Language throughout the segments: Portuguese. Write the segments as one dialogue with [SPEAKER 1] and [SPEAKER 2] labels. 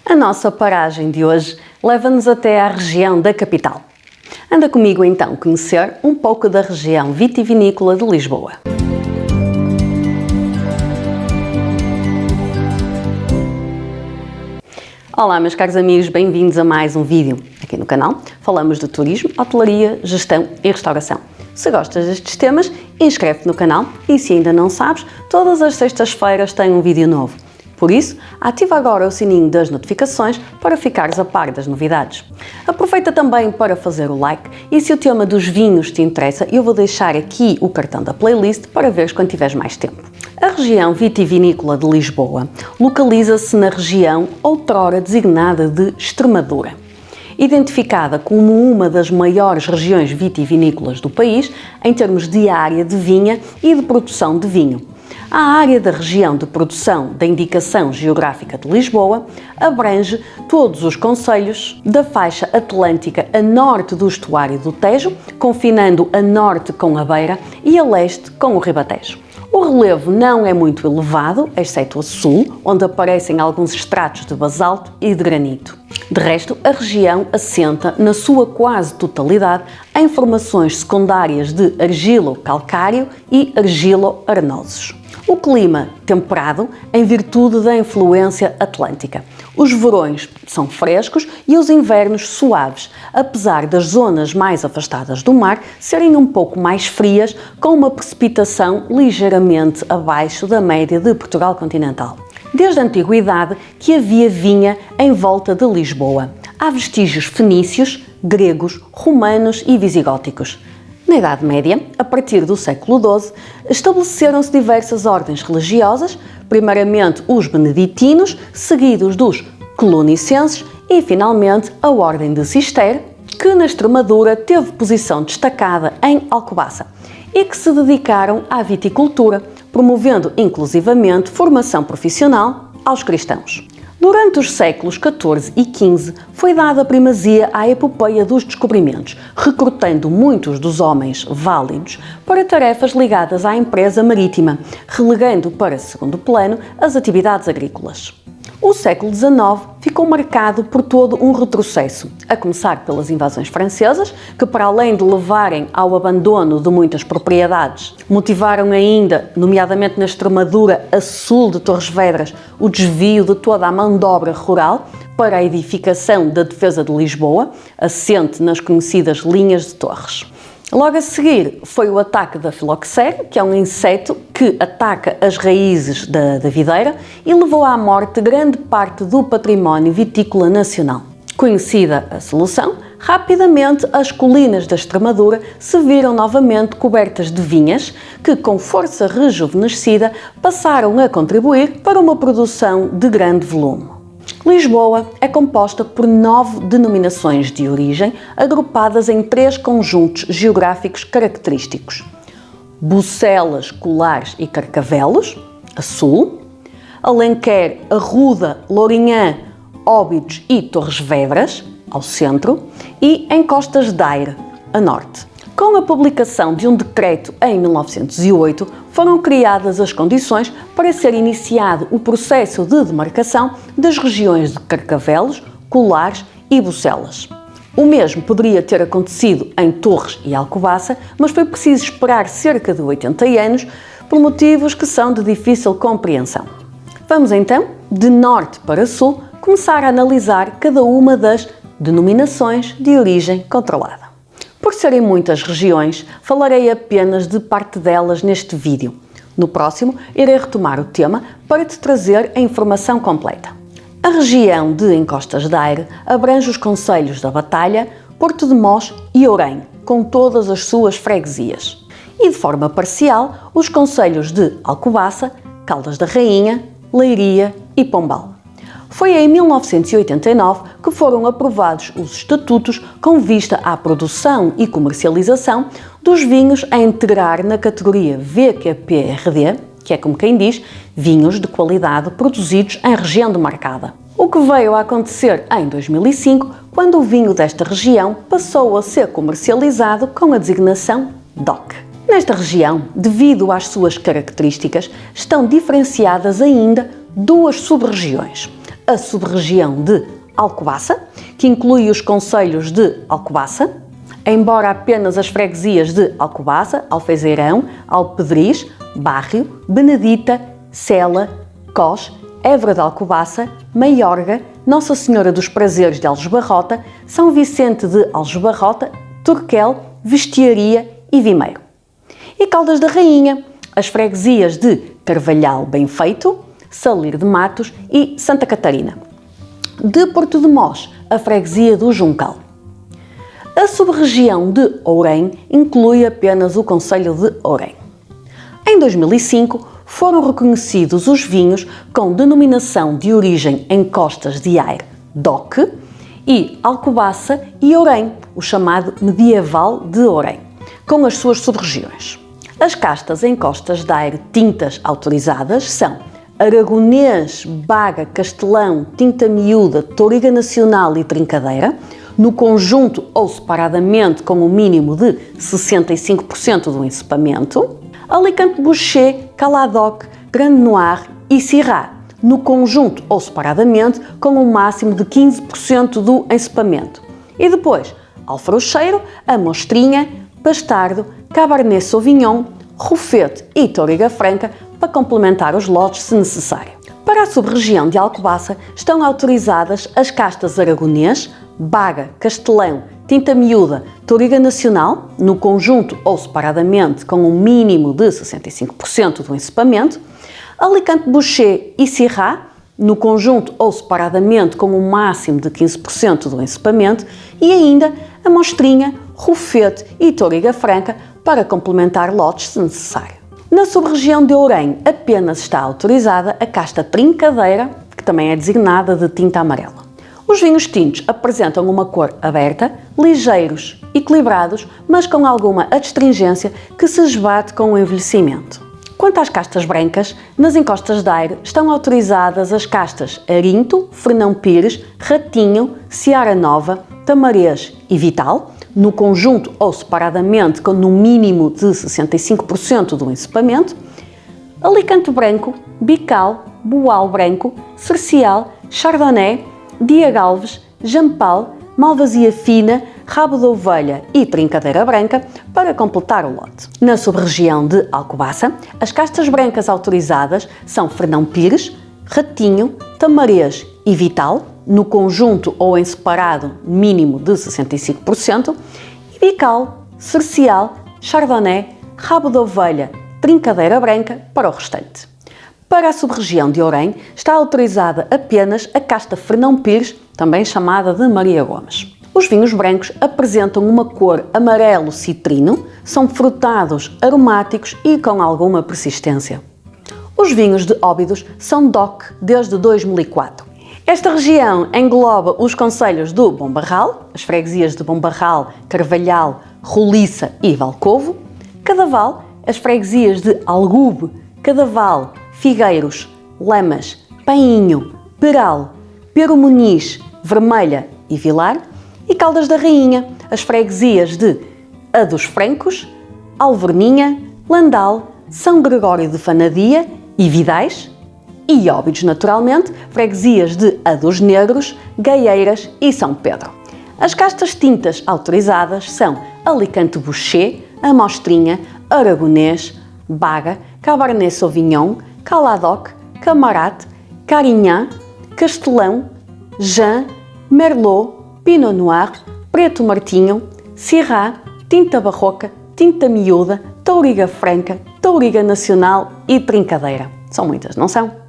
[SPEAKER 1] A nossa paragem de hoje leva-nos até à região da capital. Anda comigo então conhecer um pouco da região vitivinícola de Lisboa. Olá meus caros amigos, bem-vindos a mais um vídeo aqui no canal. Falamos de turismo, hotelaria, gestão e restauração. Se gostas destes temas, inscreve-te no canal e se ainda não sabes, todas as sextas-feiras tem um vídeo novo. Por isso, ativa agora o sininho das notificações para ficares a par das novidades. Aproveita também para fazer o like e se o tema dos vinhos te interessa, eu vou deixar aqui o cartão da playlist para veres quando tiveres mais tempo. A região vitivinícola de Lisboa localiza-se na região outrora designada de Extremadura. Identificada como uma das maiores regiões vitivinícolas do país em termos de área de vinha e de produção de vinho. A área da região de produção da Indicação Geográfica de Lisboa abrange todos os concelhos da faixa atlântica a norte do estuário do Tejo, confinando a norte com a Beira e a leste com o Ribatejo. O relevo não é muito elevado, exceto a sul, onde aparecem alguns estratos de basalto e de granito. De resto, a região assenta, na sua quase totalidade, em formações secundárias de argilo-calcário e argilo-arenosos. O clima temperado em virtude da influência atlântica. Os verões são frescos e os invernos suaves, apesar das zonas mais afastadas do mar serem um pouco mais frias, com uma precipitação ligeiramente abaixo da média de Portugal continental. Desde a antiguidade que havia vinha em volta de Lisboa. Há vestígios fenícios, gregos, romanos e visigóticos. Na Idade Média, a partir do século XII, estabeleceram-se diversas ordens religiosas, primeiramente os beneditinos, seguidos dos clunicenses e, finalmente, a Ordem de Cister, que na Extremadura teve posição destacada em Alcobaça e que se dedicaram à viticultura, promovendo inclusivamente formação profissional aos cristãos. Durante os séculos XIV e XV foi dada primazia à epopeia dos descobrimentos, recrutando muitos dos homens válidos para tarefas ligadas à empresa marítima, relegando para segundo plano as atividades agrícolas. O século XIX ficou marcado por todo um retrocesso, a começar pelas invasões francesas, que para além de levarem ao abandono de muitas propriedades, motivaram ainda, nomeadamente na Extremadura, a sul de Torres Vedras, o desvio de toda a mão de obra rural para a edificação da defesa de Lisboa, assente nas conhecidas linhas de torres. Logo a seguir foi o ataque da filoxera, que é um inseto que ataca as raízes da videira e levou à morte grande parte do património vitícola nacional. Conhecida a solução, rapidamente as colinas da Extremadura se viram novamente cobertas de vinhas que, com força rejuvenescida, passaram a contribuir para uma produção de grande volume. Lisboa é composta por 9 denominações de origem agrupadas em 3 conjuntos geográficos característicos: Bucelas, Colares e Carcavelos, a sul; Alenquer, Arruda, Lourinhã, Óbidos e Torres Vedras, ao centro; e Encostas de Aire, a norte. Com a publicação de um decreto em 1908, foram criadas as condições para ser iniciado o processo de demarcação das regiões de Carcavelos, Colares e Bucelas. O mesmo poderia ter acontecido em Torres e Alcobaça, mas foi preciso esperar cerca de 80 anos por motivos que são de difícil compreensão. Vamos então, de norte para sul, começar a analisar cada uma das denominações de origem controlada. Por serem muitas regiões, falarei apenas de parte delas neste vídeo. No próximo, irei retomar o tema para te trazer a informação completa. A região de Encostas de Aire abrange os concelhos da Batalha, Porto de Mós e Ourém, com todas as suas freguesias. E de forma parcial, os concelhos de Alcobaça, Caldas da Rainha, Leiria e Pombal. Foi em 1989 que foram aprovados os estatutos com vista à produção e comercialização dos vinhos a integrar na categoria VQP-RD, que é como quem diz, vinhos de qualidade produzidos em região demarcada. O que veio a acontecer em 2005, quando o vinho desta região passou a ser comercializado com a designação DOC. Nesta região, devido às suas características, estão diferenciadas ainda 2 sub-regiões: a sub-região de Alcobaça, que inclui os concelhos de Alcobaça, embora apenas as freguesias de Alcobaça, Alfezeirão, Alpedriz, Bárrio, Benedita, Sela, Cós, Évora de Alcobaça, Maiorga, Nossa Senhora dos Prazeres de Aljubarrota, São Vicente de Aljubarrota, Turquel, Vestiaria e Vimeiro. E Caldas da Rainha, as freguesias de Carvalhal Bem Feito, Salir de Matos e Santa Catarina. De Porto de Mós, a freguesia do Juncal. A sub-região de Ourém inclui apenas o concelho de Ourém. Em 2005, foram reconhecidos os vinhos com denominação de origem em Costas de Aire, DOC, e Alcobaça e Ourém, o chamado Medieval de Ourém, com as suas sub-regiões. As castas em Costas de Aire tintas autorizadas são Aragonês, Baga, Castelão, Tinta Miúda, Touriga Nacional e Trincadeira, no conjunto ou separadamente com um mínimo de 65% do encepamento, Alicante Bouschet, Caladoc, Grande Noir e Syrah, no conjunto ou separadamente com um máximo de 15% do encepamento. E depois, Alfrocheiro, Amostrinha, Bastardo, Cabernet Sauvignon, Rufete e Touriga Franca para complementar os lotes se necessário. Para a sub-região de Alcobaça estão autorizadas as castas Aragonês, Baga, Castelão, Tinta Miúda, Touriga Nacional, no conjunto ou separadamente com um mínimo de 65% do encepamento, Alicante Bouschet e Syrah, no conjunto ou separadamente com um máximo de 15% do encepamento, e ainda Amostrinha, Rufete e Touriga Franca para complementar lotes se necessário. Na sub-região de Ourém apenas está autorizada a casta Trincadeira, que também é designada de tinta amarela. Os vinhos tintos apresentam uma cor aberta, ligeiros, equilibrados, mas com alguma adstringência que se esbate com o envelhecimento. Quanto às castas brancas, nas encostas de Aire estão autorizadas as castas Arinto, Fernão Pires, Ratinho, Seara Nova, Tamarês e Vital, no conjunto ou separadamente com no mínimo de 65% do encepamento, Alicante Branco, Bical, Boal Branco, Cercial, Chardonnay, Diagalves, Jampal, Malvasia Fina, Rabo de Ovelha e Trincadeira Branca para completar o lote. Na sub-região de Alcobaça, as castas brancas autorizadas são Fernão Pires, Ratinho, Tamarês e Vital, no conjunto ou em separado mínimo de 65%, e Bical, Cercial, Chardonnay, Rabo de Ovelha, Trincadeira Branca para o restante. Para a sub-região de Ourém está autorizada apenas a casta Fernão Pires, também chamada de Maria Gomes. Os vinhos brancos apresentam uma cor amarelo citrino, são frutados, aromáticos e com alguma persistência. Os vinhos de Óbidos são DOC desde 2004. Esta região engloba os concelhos do Bombarral, as freguesias de Bombarral, Carvalhal, Roliça e Valcovo, Cadaval, as freguesias de Algube, Cadaval, Figueiros, Lamas, Painho, Peral, Pero Muniz, Vermelha e Vilar, e Caldas da Rainha, as freguesias de A dos Francos, Alverninha, Landal, São Gregório de Fanadia e Vidais, e Óbidos, naturalmente, freguesias de A dos Negros, Gaieiras e São Pedro. As castas tintas autorizadas são Alicante Bouschet, Amostrinha, Aragonês, Baga, Cabernet Sauvignon, Caladoc, Camarate, Carignan, Castelão, Jean, Merlot, Pinot Noir, Preto Martinho, Syrah, Tinta Barroca, Tinta Miúda, Touriga Franca, Touriga Nacional e Trincadeira. São muitas, não são?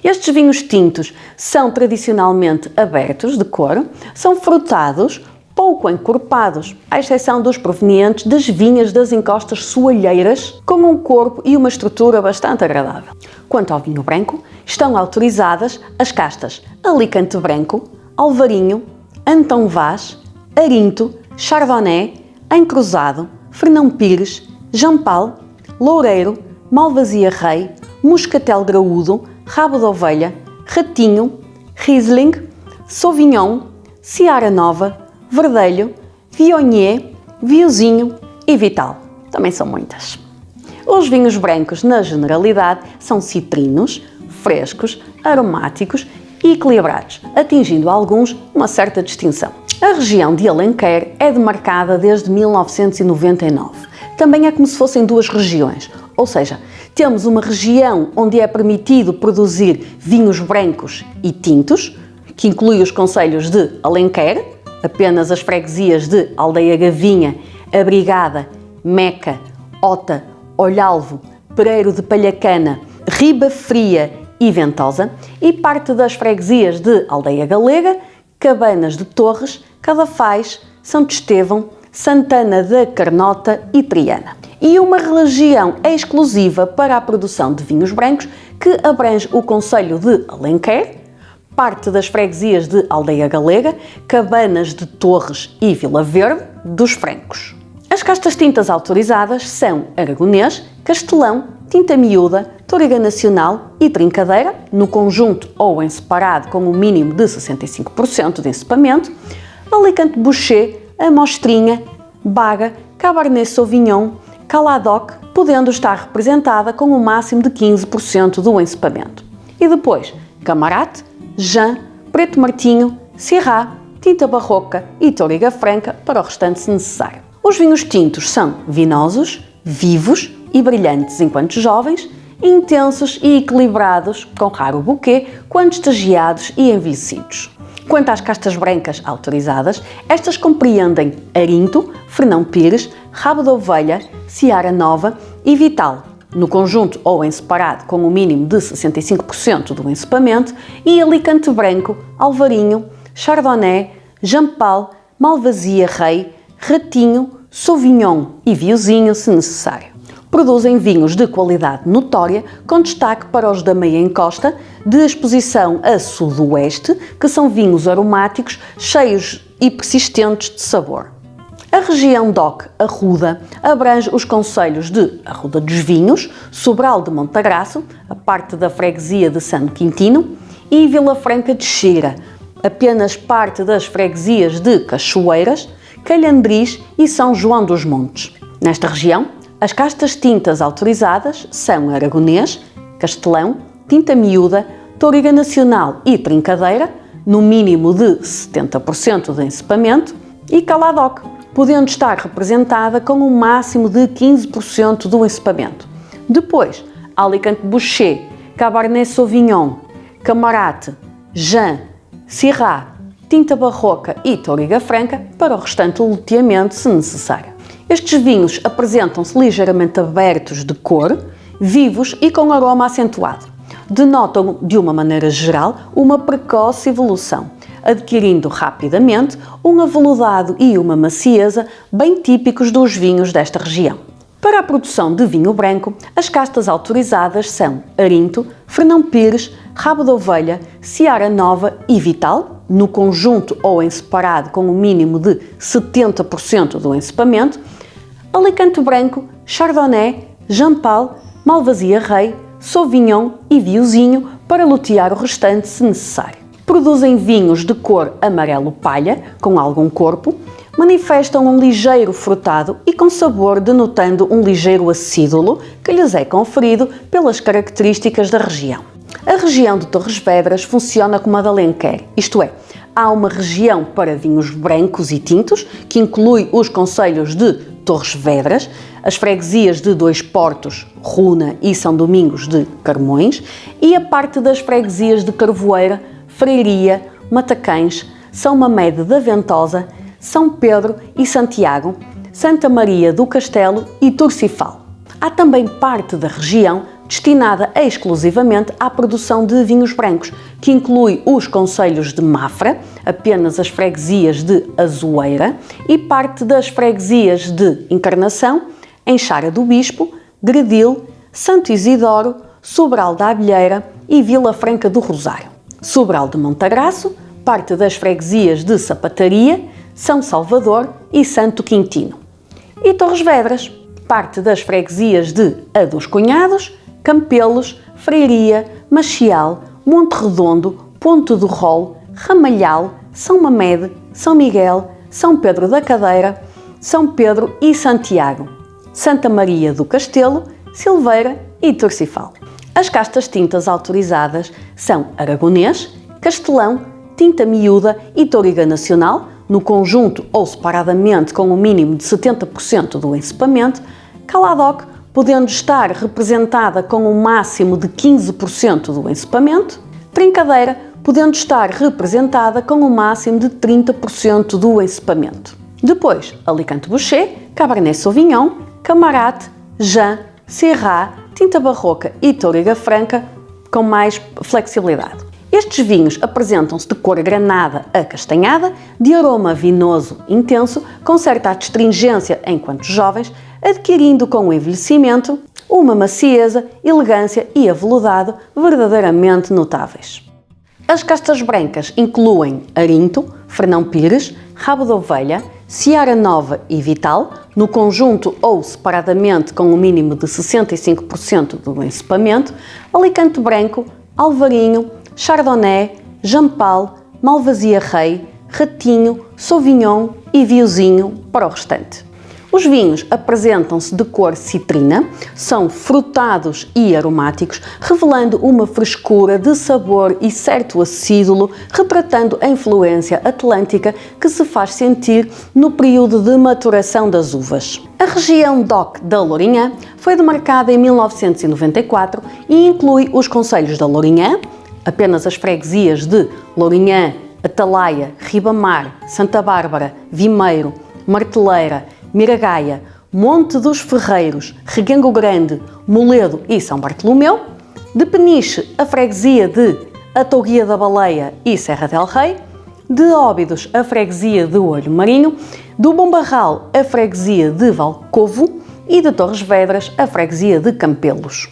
[SPEAKER 1] Estes vinhos tintos são tradicionalmente abertos de cor, são frutados, pouco encorpados, à exceção dos provenientes das vinhas das encostas soalheiras, com um corpo e uma estrutura bastante agradável. Quanto ao vinho branco, estão autorizadas as castas Alicante Branco, Alvarinho, Antão Vaz, Arinto, Chardonnay, Encruzado, Fernão Pires, Jampal, Loureiro, Malvasia Rei, Moscatel Graúdo, Rabo de Ovelha, Ratinho, Riesling, Sauvignon, Seara Nova, Verdelho, Viognier, Viozinho e Vital. Também são muitas. Os vinhos brancos, na generalidade, são citrinos, frescos, aromáticos e equilibrados, atingindo alguns uma certa distinção. A região de Alenquer é demarcada desde 1999. Também é como se fossem duas regiões, ou seja, temos uma região onde é permitido produzir vinhos brancos e tintos, que inclui os concelhos de Alenquer, apenas as freguesias de Aldeia Gavinha, Abrigada, Meca, Ota, Olhalvo, Pereiro de Palhacana, Riba Fria e Ventosa, e parte das freguesias de Aldeia Galega, Cabanas de Torres, Cadafais, Santo Estevão, Santana da Carnota e Triana. E uma região exclusiva para a produção de vinhos brancos que abrange o concelho de Alenquer, parte das freguesias de Aldeia Galega, Cabanas de Torres e Vila Verde dos Francos. As castas tintas autorizadas são Aragonês, Castelão, Tinta Miúda, Toriga Nacional e Trincadeira, no conjunto ou em separado com um mínimo de 65% de encepamento, Alicante Bouschet, Amostrinha, Baga, Cabernet Sauvignon, Caladoc, podendo estar representada com um máximo de 15% do encepamento. E depois, Camarate, Jean, Preto Martinho, Syrah, Tinta Barroca e Toriga Franca para o restante se necessário. Os vinhos tintos são vinosos, vivos e brilhantes enquanto jovens, intensos e equilibrados, com raro buquê, quando estagiados e envelhecidos. Quanto às castas brancas autorizadas, estas compreendem Arinto, Fernão Pires, Rabo de Ovelha, Seara Nova e Vital, no conjunto ou em separado com um mínimo de 65% do encepamento, e Alicante Branco, Alvarinho, Chardonnay, Jampal, Malvasia Rei, Ratinho, Sauvignon e Viozinho, se necessário. Produzem vinhos de qualidade notória, com destaque para os da meia encosta, de exposição a sudoeste, que são vinhos aromáticos, cheios e persistentes de sabor. A região DOC Arruda abrange os concelhos de Arruda dos Vinhos, Sobral de Montagraço, a parte da freguesia de Santo Quintino, e Vila Franca de Xira, apenas parte das freguesias de Cachoeiras, Calhandris e São João dos Montes. Nesta região, as castas tintas autorizadas são Aragonês, Castelão, Tinta Miúda, Toriga Nacional e Trincadeira, no mínimo de 70% de encepamento, e Caladoc, podendo estar representada com um máximo de 15% do encepamento. Depois, Alicante Bouschet, Cabernet Sauvignon, Camarate, Jean, Syrah, Tinta Barroca e Toriga Franca para o restante loteamento, se necessário. Estes vinhos apresentam-se ligeiramente abertos de cor, vivos e com aroma acentuado. Denotam, de uma maneira geral, uma precoce evolução, adquirindo rapidamente um aveludado e uma macieza bem típicos dos vinhos desta região. Para a produção de vinho branco, as castas autorizadas são Arinto, Fernão Pires, Rabo de Ovelha, Seara Nova e Vital, no conjunto ou em separado com um mínimo de 70% do encepamento, Alicante Branco, Chardonnay, Jampal, Malvasia Rei, Sauvignon e Viozinho para lotear o restante se necessário. Produzem vinhos de cor amarelo palha, com algum corpo, manifestam um ligeiro frutado e com sabor denotando um ligeiro acídulo que lhes é conferido pelas características da região. A região de Torres Vedras funciona como a de Alenquer, isto é, há uma região para vinhos brancos e tintos, que inclui os concelhos de Torres Vedras, as freguesias de Dois Portos, Runa e São Domingos de Carmões, e a parte das freguesias de Carvoeira, Freiria, Matacães, São Mamede da Ventosa, São Pedro e Santiago, Santa Maria do Castelo e Turcifal. Há também parte da região destinada exclusivamente à produção de vinhos brancos, que inclui os concelhos de Mafra, apenas as freguesias de Azoeira, e parte das freguesias de Encarnação, Enxara do Bispo, Gredil, Santo Isidoro, Sobral da Abelheira e Vila Franca do Rosário. Sobral de Montagraço, parte das freguesias de Sapataria, São Salvador e Santo Quintino. E Torres Vedras, parte das freguesias de A dos Cunhados, Campelos, Freiria, Machial, Monte Redondo, Ponte do Rol, Ramalhal, São Mamede, São Miguel, São Pedro da Cadeira, São Pedro e Santiago, Santa Maria do Castelo, Silveira e Turcifal. As castas tintas autorizadas são Aragonês, Castelão, Tinta Miúda e Touriga Nacional, no conjunto ou separadamente com um mínimo de 70% do encepamento. Caladoc, podendo estar representada com um máximo de 15% do encepamento. Trincadeira, podendo estar representada com um máximo de 30% do encepamento. Depois, Alicante Bouschet, Cabernet Sauvignon, Camarate, Jean, Syrah, Tinta Barroca e Touriga Franca, com mais flexibilidade. Estes vinhos apresentam-se de cor granada acastanhada, de aroma vinoso intenso, com certa astringência enquanto jovens, adquirindo com o envelhecimento uma macieza, elegância e aveludado verdadeiramente notáveis. As castas brancas incluem Arinto, Fernão Pires, Rabo de Ovelha, Seara Nova e Vital, no conjunto ou separadamente com um mínimo de 65% do encepamento, Alicante Branco, Alvarinho, Chardonnay, Jampal, Malvasia Rei, Ratinho, Sauvignon e Viozinho para o restante. Os vinhos apresentam-se de cor citrina, são frutados e aromáticos, revelando uma frescura de sabor e certo acídulo, retratando a influência atlântica que se faz sentir no período de maturação das uvas. A região DOC da Lourinhã foi demarcada em 1994 e inclui os concelhos da Lourinhã, apenas as freguesias de Lourinhã, Atalaia, Ribamar, Santa Bárbara, Vimeiro, Marteleira, Miragaia, Monte dos Ferreiros, Reguengo Grande, Moledo e São Bartolomeu. De Peniche, a freguesia de Atouguia da Baleia e Serra del Rei. De Óbidos, a freguesia de Olho Marinho. Do Bombarral, a freguesia de Valcovo. E de Torres Vedras, a freguesia de Campelos.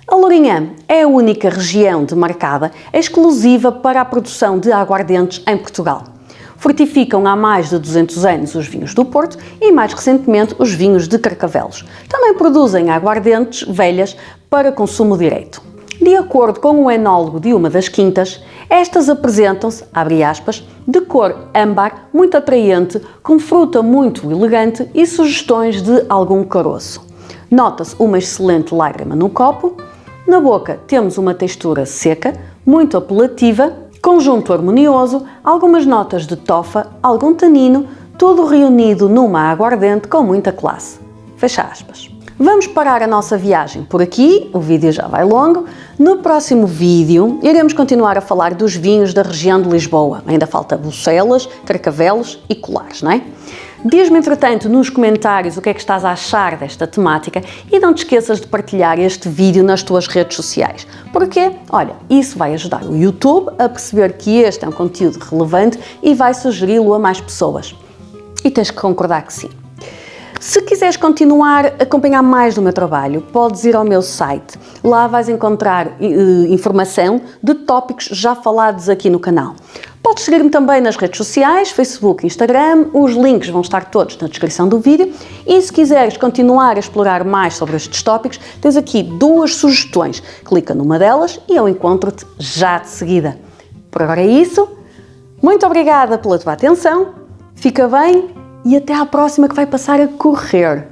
[SPEAKER 1] A Lourinhã é a única região demarcada exclusiva para a produção de aguardentes em Portugal. Fortificam há mais de 200 anos os vinhos do Porto e, mais recentemente, os vinhos de Carcavelos. Também produzem aguardentes velhas para consumo direto. De acordo com o enólogo de uma das quintas, estas apresentam-se, abre aspas, de cor âmbar muito atraente, com fruta muito elegante e sugestões de algum caroço. Nota-se uma excelente lágrima no copo. Na boca temos uma textura seca, muito apelativa, conjunto harmonioso, algumas notas de tofa, algum tanino, tudo reunido numa aguardente com muita classe. Fecha aspas. Vamos parar a nossa viagem por aqui, o vídeo já vai longo. No próximo vídeo iremos continuar a falar dos vinhos da região de Lisboa. Ainda falta Bucelas, Carcavelos e Colares, não é? Diz-me, entretanto, nos comentários o que é que estás a achar desta temática e não te esqueças de partilhar este vídeo nas tuas redes sociais. Porquê? Olha, isso vai ajudar o YouTube a perceber que este é um conteúdo relevante e vai sugeri-lo a mais pessoas. E tens que concordar que sim. Se quiseres continuar a acompanhar mais do meu trabalho, podes ir ao meu site. Lá vais encontrar informação de tópicos já falados aqui no canal. Podes seguir-me também nas redes sociais, Facebook, Instagram, os links vão estar todos na descrição do vídeo. E se quiseres continuar a explorar mais sobre estes tópicos, tens aqui duas sugestões. Clica numa delas e eu encontro-te já de seguida. Por agora é isso. Muito obrigada pela tua atenção, fica bem e até à próxima que vai passar a correr.